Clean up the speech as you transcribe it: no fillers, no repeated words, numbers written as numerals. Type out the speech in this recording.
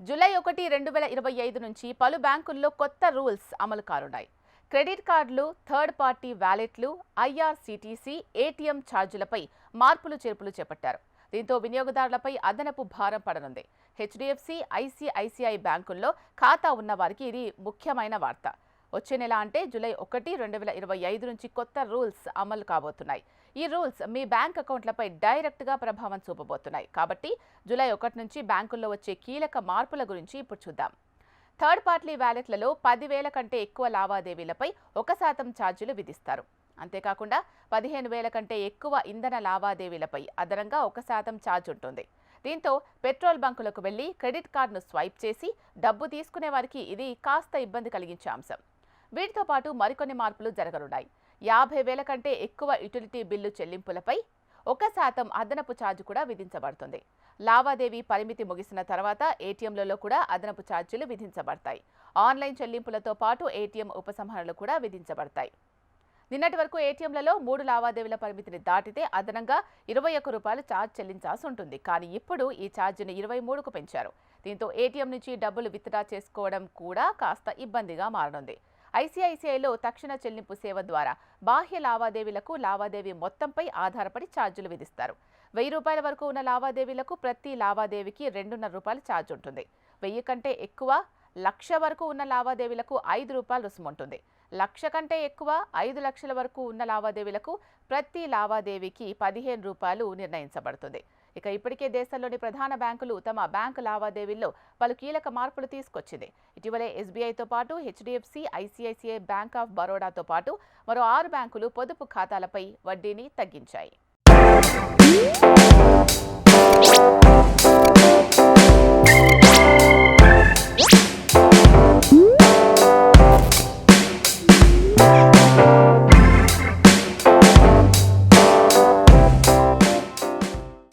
July 1, 2025 నుంచి పలు బ్యాంకుల్లో కొత్త రూల్స్ అమలు కానున్నాయి. క్రెడిట్ కార్డులు, థర్డ్ పార్టీ వ్యాలెట్లు, ఐఆర్సీటీసీ, ఏటీఎం ఛార్జీలపై మార్పులు చేర్పులు చేపట్టారు. దీంతో వినియోగదారులపై అదనపు భారం పడనుంది. హెచ్డీఎఫ్సీ, ఐసీఐసీఐ బ్యాంకుల్లో ఖాతా ఉన్న వారికి ఇది ముఖ్యమైన వార్త. వచ్చే నెల అంటే జూలై 1, 2025 నుంచి కొత్త రూల్స్ అమలు కాబోతున్నాయి. ఈ రూల్స్ మీ బ్యాంక్ అకౌంట్లపై డైరెక్ట్గా ప్రభావం చూపబోతున్నాయి. కాబట్టి జూలై 1 నుంచి బ్యాంకుల్లో వచ్చే కీలక మార్పుల గురించి ఇప్పుడు చూద్దాం. థర్డ్ పార్టీ వ్యాలెట్లలో 10,000 కంటే ఎక్కువ లావాదేవీలపై 1% ఛార్జీలు విధిస్తారు. అంతేకాకుండా 15,000 కంటే ఎక్కువ ఇంధన లావాదేవీలపై అదనంగా 1% ఛార్జ్ ఉంటుంది. దీంతో పెట్రోల్ బంకులకు వెళ్లి క్రెడిట్ కార్డును స్వైప్ చేసి డబ్బు తీసుకునే వారికి ఇది కాస్త ఇబ్బంది కలిగించే అంశం. వీటితో పాటు మరికొన్ని మార్పులు జరగనున్నాయి. 50,000 కంటే ఎక్కువ యుటిలిటీ బిల్లు చెల్లింపులపై 1% అదనపు ఛార్జ్ కూడా విధించబడుతుంది. లావాదేవీ పరిమితి ముగిసిన తర్వాత ఏటీఎంలలో కూడా అదనపు ఛార్జీలు విధించబడతాయి. ఆన్లైన్ చెల్లింపులతో పాటు ఏటీఎం ఉపసంహరణలు కూడా విధించబడతాయి. నిన్నటి వరకు ఏటీఎంలలో 3 లావాదేవీల పరిమితిని దాటితే అదనంగా ₹21 ఛార్జ్ చెల్లించాల్సి ఉంటుంది. కానీ ఇప్పుడు ఈ ఛార్జీని 23కు పెంచారు. దీంతో ఏటీఎం నుంచి డబ్బులు విత్డ్రా చేసుకోవడం కూడా కాస్త ఇబ్బందిగా మారనుంది. ఐసీఐసీఐలో తక్షణ చెల్లింపు సేవ ద్వారా బాహ్య లావాదేవీలకు లావాదేవీ మొత్తంపై ఆధారపడి ఛార్జీలు విధిస్తారు. ₹1,000 వరకు ఉన్న లావాదేవీలకు ప్రతి లావాదేవీకి ₹2.5 ఛార్జ్ ఉంటుంది. 1,000 కంటే ఎక్కువ, 1,00,000 వరకు ఉన్న లావాదేవీలకు ₹5 రుసుము ఉంటుంది. 1,00,000 కంటే ఎక్కువ, 5 లక్షల వరకు ఉన్న లావాదేవీలకు ప్రతి లావాదేవీకి ₹15 నిర్ణయించబడుతుంది. ఇక ఇప్పటికే దేశంలోని ప్రధాన బ్యాంకులు తమ బ్యాంకు లావాదేవీల్లో పలు కీలక మార్పులు తీసుకొచ్చింది. ఇటీవలే ఎస్బీఐతో పాటు హెచ్డీఎఫ్సీ, ఐసీఐసీఐ, బ్యాంక్ ఆఫ్ బరోడాతో పాటు మరో 6 బ్యాంకులు పొదుపు ఖాతాలపై వడ్డీని తగ్గించాయి.